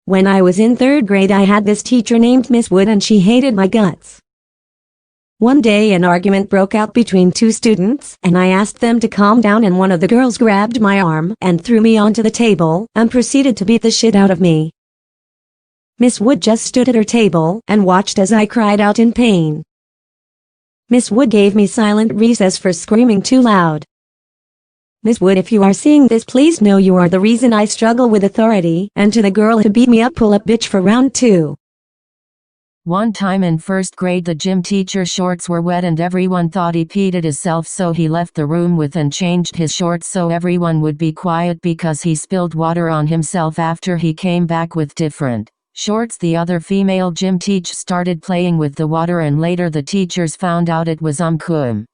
When I was in 3rd grade I had this teacher named Miss Wood and she hated my guts. One day an argument broke out between 2 students and I asked them to calm down and one of the girls grabbed my arm and threw me onto the table and proceeded to beat the shit out of me. Miss Wood just stood at her table and watched as I cried out in pain. Miss Wood gave me silent recess for screaming too loud. Miss Wood, if you are seeing this, please know you are the reason I struggle with authority, and to the girl who beat me up, pull up bitch for round 2. One time in 1st grade the gym teacher's shorts were wet and everyone thought he peed it himself, so he left the room with and changed his shorts so everyone would be quiet because he spilled water on himself after he came back with different shorts. The other female gym teacher started playing with the water and later the teachers found out it was cum.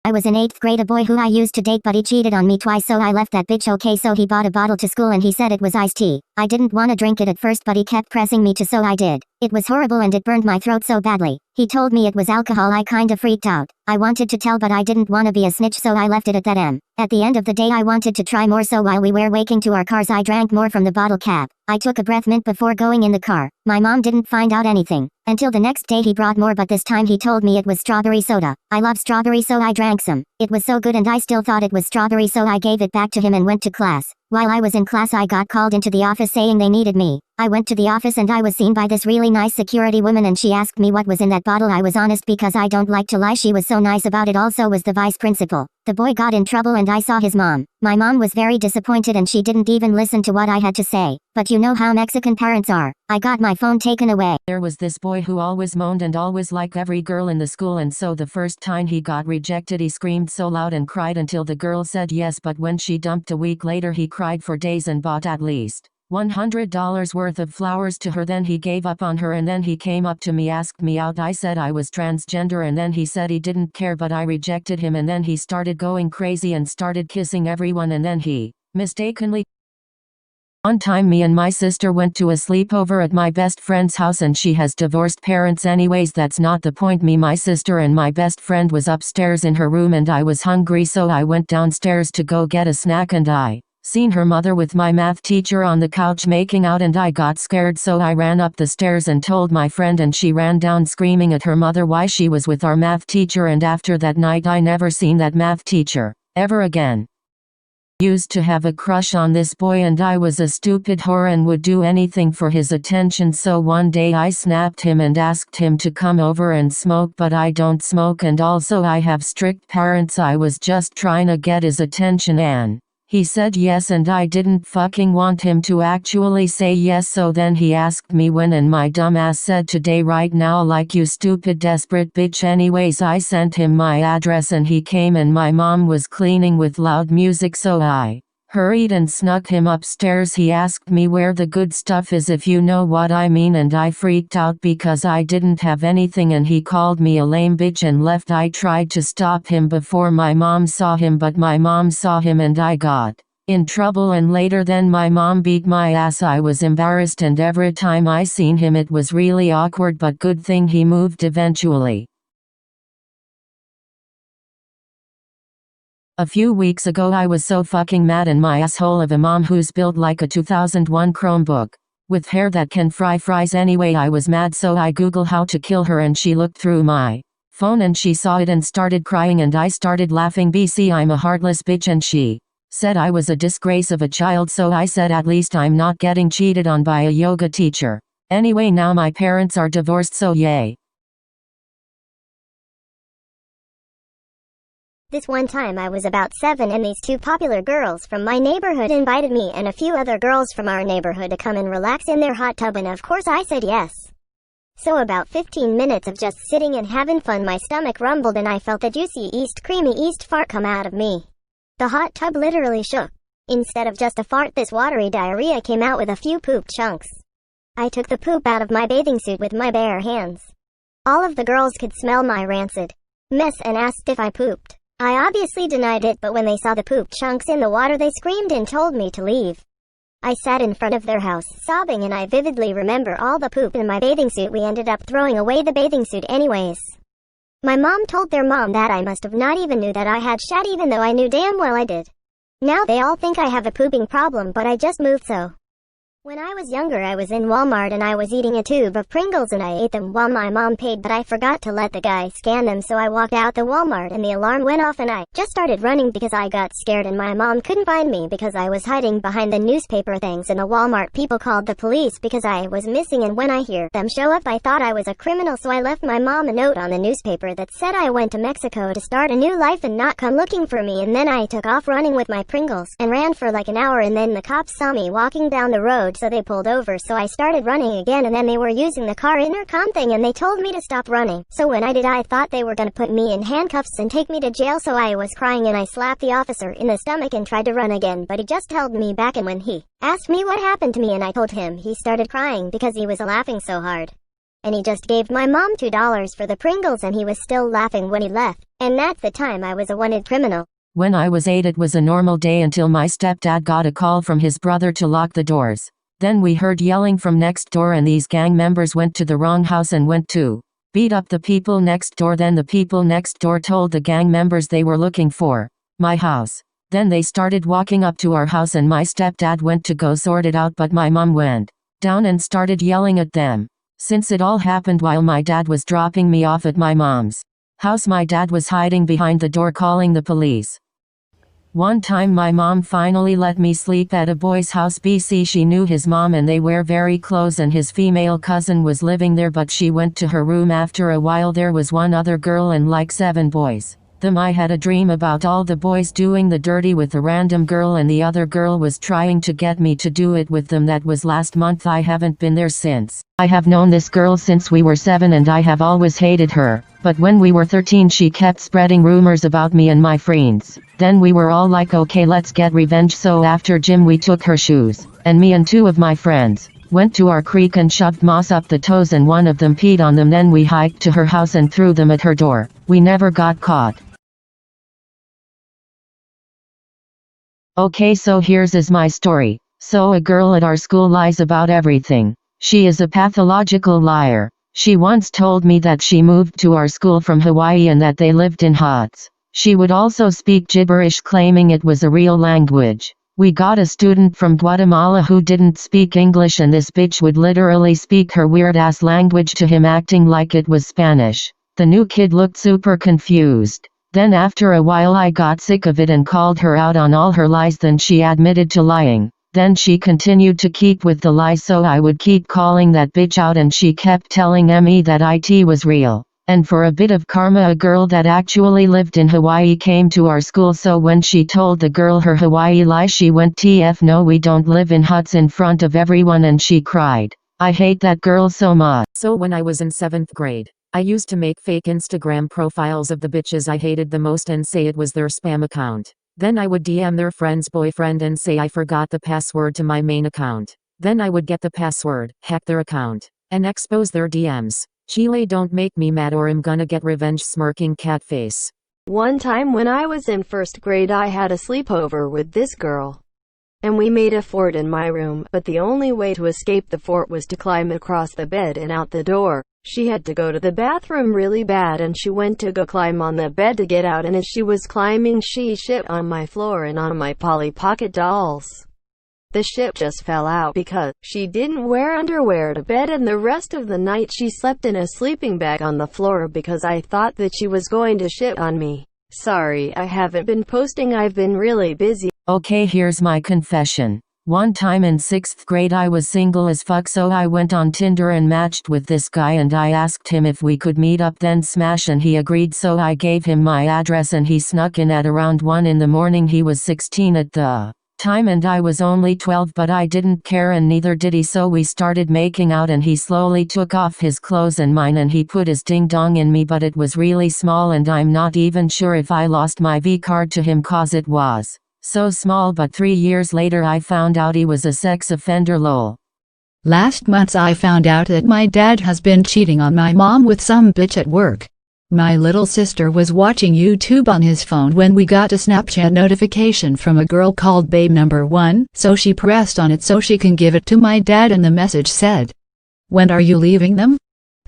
I was in 8th grade. A boy who I used to date, but he cheated on me twice, so I left that bitch. Okay, so he bought a bottle to school and he said it was iced tea. I didn't want to drink it at first, but he kept pressing me to, so I did. It was horrible and it burned my throat so badly. He told me it was alcohol. I kinda freaked out. I wanted to tell, but I didn't want to be a snitch, so I left it at that. At the end of the day I wanted to try more, so while we were waking to our cars I drank more from the bottle cap. I took a breath mint before going in the car. My mom didn't find out anything until the next day. He brought more, but this time he told me it was strawberry soda. I love strawberry, so I drank some. It was so good and I still thought it was strawberry, so I gave it back to him and went to class. While I was in class I got called into the office saying they needed me. I went to the office and I was seen by this really nice security woman and she asked me what was in that bottle. I was honest because I don't like to lie. She was so nice about it. Also was the vice principal. The boy got in trouble and I saw his mom. My mom was very disappointed and she didn't even listen to what I had to say. But you know how Mexican parents are. I got my phone taken away. There was this boy who always moaned and always liked every girl in the school, and so the first time he got rejected he screamed so loud and cried until the girl said yes, but when she dumped a week later he cried for days and bought at least $100 worth of flowers to her. Then he gave up on her and then he came up to me, asked me out. I said I was transgender and then he said he didn't care, but I rejected him, and then he started going crazy and started kissing everyone, and then he mistakenly. One time me and my sister went to a sleepover at my best friend's house and she has divorced parents. Anyways, that's not the point. My sister and my best friend was upstairs in her room and I was hungry, so I went downstairs to go get a snack and I seen her mother with my math teacher on the couch making out and I got scared, so I ran up the stairs and told my friend and she ran down screaming at her mother why she was with our math teacher, and after that night I never seen that math teacher ever again. Used to have a crush on this boy and I was a stupid whore and would do anything for his attention, so one day I snapped him and asked him to come over and smoke, but I don't smoke and also I have strict parents. I was just trying to get his attention and he said yes, and I didn't fucking want him to actually say yes, so then he asked me when and my dumb ass said today right now, like you stupid desperate bitch. Anyways, I sent him my address and he came and my mom was cleaning with loud music, so I hurried and snuck him upstairs. He asked me where the good stuff is, if you know what I mean, and I freaked out because I didn't have anything and he called me a lame bitch and left. I tried to stop him before my mom saw him, but my mom saw him and I got in trouble, and later then my mom beat my ass. I was embarrassed and every time I seen him it was really awkward, but good thing he moved eventually. A few weeks ago I was so fucking mad in my asshole of a mom who's built like a 2001 Chromebook with hair that can fry fries. Anyway, I was mad, so I googled how to kill her and she looked through my phone and she saw it and started crying and I started laughing. BC, I'm a heartless bitch, and she said I was a disgrace of a child, so I said at least I'm not getting cheated on by a yoga teacher. Anyway, now my parents are divorced, so yay. This one time I was about 7 and these 2 popular girls from my neighborhood invited me and a few other girls from our neighborhood to come and relax in their hot tub, and of course I said yes. So about 15 minutes of just sitting and having fun, my stomach rumbled and I felt the juicy creamy yeast fart come out of me. The hot tub literally shook. Instead of just a fart, this watery diarrhea came out with a few poop chunks. I took the poop out of my bathing suit with my bare hands. All of the girls could smell my rancid mess and asked if I pooped. I obviously denied it, but when they saw the poop chunks in the water they screamed and told me to leave. I sat in front of their house sobbing and I vividly remember all the poop in my bathing suit. We ended up throwing away the bathing suit anyways. My mom told their mom that I must have not even knew that I had shat, even though I knew damn well I did. Now they all think I have a pooping problem, but I just moved, so When I was younger, I was in Walmart and I was eating a tube of Pringles and I ate them while my mom paid, but I forgot to let the guy scan them, so I walked out the Walmart and the alarm went off and I just started running because I got scared and my mom couldn't find me because I was hiding behind the newspaper things, and the Walmart people called the police because I was missing, and when I hear them show up I thought I was a criminal, so I left my mom a note on the newspaper that said I went to Mexico to start a new life and not come looking for me, and then I took off running with my Pringles and ran for like an hour, and then the cops saw me walking down the road, so they pulled over, so I started running again, and then they were using the car intercom thing and they told me to stop running. So when I did, I thought they were gonna put me in handcuffs and take me to jail, so I was crying and I slapped the officer in the stomach and tried to run again, but he just held me back, and when he asked me what happened to me and I told him, he started crying because he was laughing so hard. And he just gave my mom $2 for the Pringles and he was still laughing when he left. And that's the time I was a wanted criminal. When I was 8, it was a normal day until my stepdad got a call from his brother to lock the doors. Then we heard yelling from next door and these gang members went to the wrong house and went to beat up the people next door. Then the people next door told the gang members they were looking for my house. Then they started walking up to our house and my stepdad went to go sort it out, but my mom went down and started yelling at them. Since it all happened while my dad was dropping me off at my mom's house, my dad was hiding behind the door calling the police. One time my mom finally let me sleep at a boy's house BC. She knew his mom and they were very close, and his female cousin was living there, but she went to her room after a while. There was one other girl and like 7 boys. I had a dream about all the boys doing the dirty with a random girl, and the other girl was trying to get me to do it with them. That was last month. I haven't been there since. I have known this girl since we were 7 and I have always hated her, but when we were 13 she kept spreading rumors about me and my friends. Then we were all like, okay, let's get revenge. So after gym we took her shoes, and me and 2 of my friends went to our creek and shoved moss up the toes, and one of them peed on them. Then we hiked to her house and threw them at her door. We never got caught. Okay, so here's my story. So a girl at our school lies about everything. She is a pathological liar. She once told me that she moved to our school from Hawaii and that they lived in huts. She would also speak gibberish, claiming it was a real language. We got a student from Guatemala who didn't speak English, and this bitch would literally speak her weird ass language to him, acting like it was Spanish. The new kid looked super confused. Then after a while I got sick of it and called her out on all her lies. Then she admitted to lying. Then she continued to keep with the lies, so I would keep calling that bitch out, and she kept telling me that IT was real. And for a bit of karma, a girl that actually lived in Hawaii came to our school, so when she told the girl her Hawaii lie, she went TF no, we don't live in huts, in front of everyone, and she cried. I hate that girl so much. So when I was in 7th grade, I used to make fake Instagram profiles of the bitches I hated the most and say it was their spam account. Then I would DM their friend's boyfriend and say I forgot the password to my main account. Then I would get the password, hack their account, and expose their DMs. Chile, don't make me mad or I'm gonna get revenge, smirking cat face. One time when I was in 1st grade, I had a sleepover with this girl. And we made a fort in my room, but the only way to escape the fort was to climb across the bed and out the door. She had to go to the bathroom really bad, and she went to go climb on the bed to get out, and as she was climbing she shit on my floor and on my Polly Pocket dolls. The shit just fell out because she didn't wear underwear to bed, and the rest of the night she slept in a sleeping bag on the floor because I thought that she was going to shit on me. Sorry, I haven't been posting, I've been really busy. Okay, here's my confession. One time in 6th grade I was single as fuck, so I went on Tinder and matched with this guy, and I asked him if we could meet up then smash, and he agreed, so I gave him my address and he snuck in at around 1 in the morning. He was 16 at the time and I was only 12, but I didn't care and neither did he, so we started making out and he slowly took off his clothes and mine and he put his ding dong in me, but it was really small and I'm not even sure if I lost my V card to him cause it was so small. But 3 years later I found out he was a sex offender, lol. Last month I found out that my dad has been cheating on my mom with some bitch at work. My little sister was watching YouTube on his phone when we got a Snapchat notification from a girl called Babe Number 1, so she pressed on it so she can give it to my dad, and the message said, "When are you leaving them?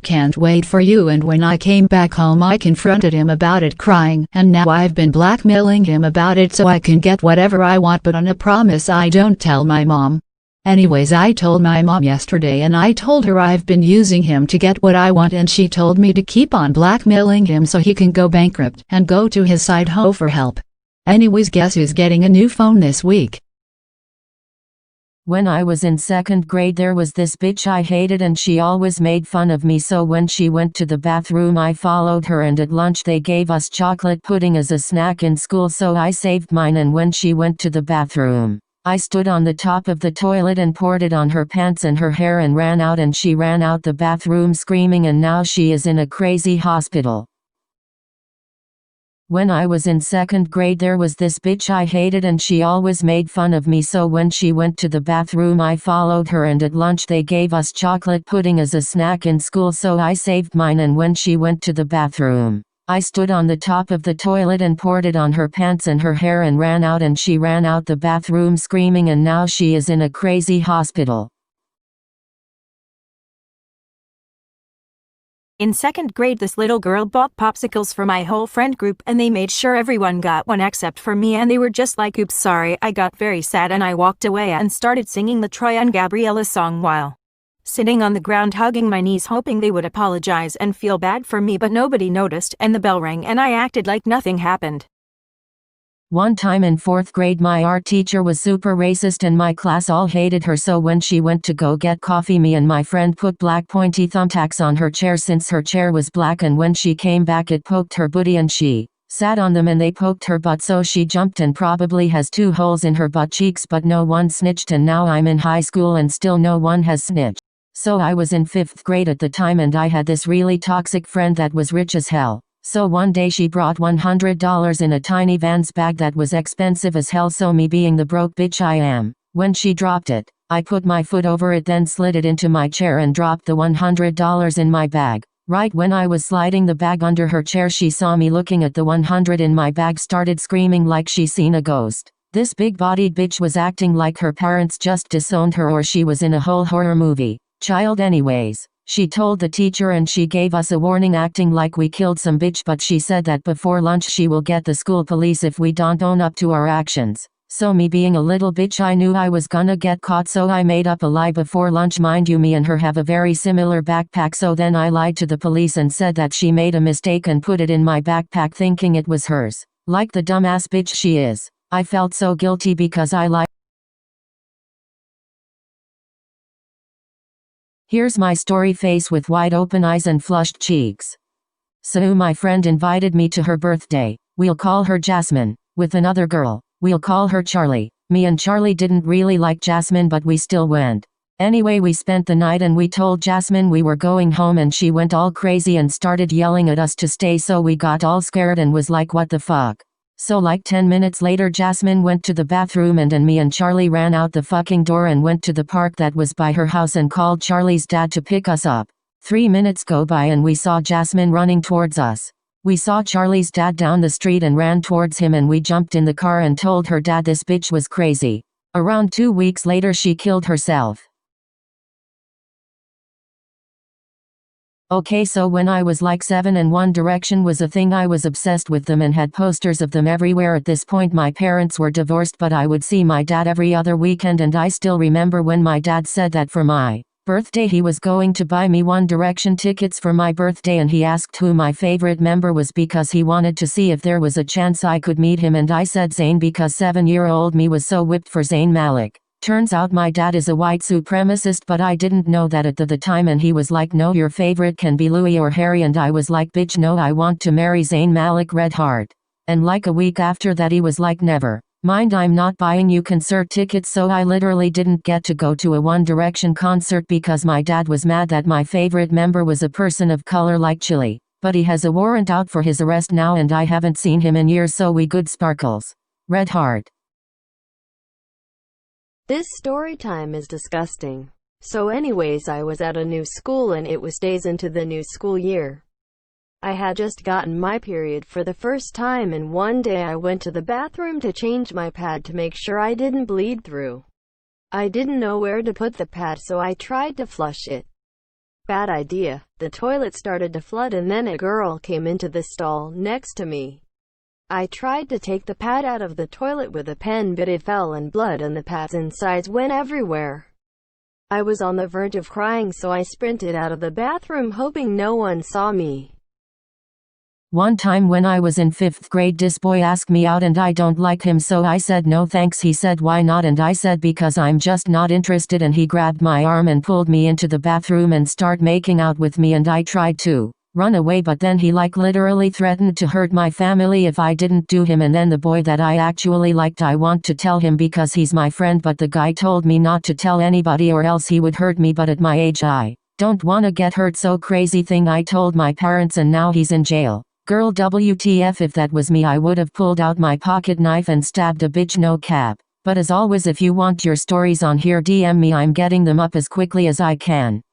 Can't wait for you." And when I came back home I confronted him about it crying, and now I've been blackmailing him about it so I can get whatever I want, but on a promise I don't tell my mom. Anyways, I told my mom yesterday and I told her I've been using him to get what I want, and she told me to keep on blackmailing him so he can go bankrupt and go to his side hoe for help. Anyways, guess who's getting a new phone this week? When I was in 2nd grade, there was this bitch I hated and she always made fun of me, so when she went to the bathroom I followed her, and at lunch they gave us chocolate pudding as a snack in school, so I saved mine, and when she went to the bathroom, I stood on the top of the toilet and poured it on her pants and her hair and ran out, and she ran out the bathroom screaming, and now she is in a crazy hospital. When I was in 2nd grade, there was this bitch I hated and she always made fun of me, so when she went to the bathroom I followed her, and at lunch they gave us chocolate pudding as a snack in school, so I saved mine, and when she went to the bathroom, I stood on the top of the toilet and poured it on her pants and her hair and ran out, and she ran out the bathroom screaming, and now she is in a crazy hospital. In 2nd grade, this little girl bought popsicles for my whole friend group, and they made sure everyone got one except for me, and they were just like, "Oops, sorry." I got very sad and I walked away and started singing the Troy and Gabriella song while sitting on the ground hugging my knees, hoping they would apologize and feel bad for me, but nobody noticed, and the bell rang and I acted like nothing happened. One time in 4th grade, my art teacher was super racist and my class all hated her, so when she went to go get coffee, me and my friend put black pointy thumbtacks on her chair since her chair was black, and when she came back it poked her booty and she sat on them and they poked her butt, so she jumped and probably has 2 holes in her butt cheeks, but no one snitched, and now I'm in high school and still no one has snitched. So I was in 5th grade at the time, and I had this really toxic friend that was rich as hell. So one day she brought $100 in a tiny Vans bag that was expensive as hell, so me being the broke bitch I am, when she dropped it, I put my foot over it, then slid it into my chair and dropped the $100 in my bag. Right when I was sliding the bag under her chair, she saw me looking at the 100 in my bag, started screaming like she seen a ghost. This big-bodied bitch was acting like her parents just disowned her or she was in a whole horror movie. Child. Anyways, she told the teacher and she gave us a warning, acting like we killed some bitch, but she said that before lunch she will get the school police if we don't own up to our actions. So me being a little bitch, I knew I was gonna get caught, so I made up a lie before lunch. Mind you, me and her have a very similar backpack, so then I lied to the police and said that she made a mistake and put it in my backpack thinking it was hers. Like the dumbass bitch she is. I felt so guilty because I lied. Here's my story: face with wide open eyes and flushed cheeks. So my friend invited me to her birthday. We'll call her Jasmine. With another girl. We'll call her Charlie. Me and Charlie didn't really like Jasmine, but we still went. Anyway, we spent the night and we told Jasmine we were going home, and she went all crazy and started yelling at us to stay, so we got all scared and was like, what the fuck? So like 10 minutes later Jasmine went to the bathroom and me and Charlie ran out the fucking door and went to the park that was by her house and called Charlie's dad to pick us up. 3 minutes go by and we saw Jasmine running towards us. We saw Charlie's dad down the street and ran towards him, and we jumped in the car and told her dad this bitch was crazy. Around 2 weeks later she killed herself. Okay, so when I was like 7 and One Direction was a thing, I was obsessed with them and had posters of them everywhere. At this point my parents were divorced, but I would see my dad every other weekend, and I still remember when my dad said that for my birthday he was going to buy me One Direction tickets for my birthday, and he asked who my favorite member was because he wanted to see if there was a chance I could meet him, and I said Zayn because 7-year-old me was so whipped for Zayn Malik. Turns out my dad is a white supremacist, but I didn't know that at the time, and he was like, no, your favorite can be Louis or Harry, and I was like, bitch no, I want to marry Zayn Malik, red heart. And like a week after that he was like, never mind, I'm not buying you concert tickets. So I literally didn't get to go to a One Direction concert because my dad was mad that my favorite member was a person of color like Chili. But he has a warrant out for his arrest now and I haven't seen him in years, so we good sparkles. Red heart. This story time is disgusting. So anyways, I was at a new school and it was days into the new school year. I had just gotten my period for the first time, and one day I went to the bathroom to change my pad to make sure I didn't bleed through. I didn't know where to put the pad, so I tried to flush it. Bad idea. The toilet started to flood and then a girl came into the stall next to me. I tried to take the pad out of the toilet with a pen, but it fell and blood and the pads inside went everywhere. I was on the verge of crying, so I sprinted out of the bathroom hoping no one saw me. One time when I was in 5th grade, this boy asked me out and I don't like him, so I said no thanks. He said why not, and I said because I'm just not interested, and he grabbed my arm and pulled me into the bathroom and started making out with me, and I tried to run away, but then he literally threatened to hurt my family if I didn't do him. And then the boy that I actually liked, I want to tell him because he's my friend, but the guy told me not to tell anybody or else he would hurt me, but at my age I don't wanna get hurt, so crazy thing I told my parents and now he's in jail. Girl, WTF, if that was me I would have pulled out my pocket knife and stabbed a bitch, no cap. But as always, if you want your stories on here, DM me, I'm getting them up as quickly as I can.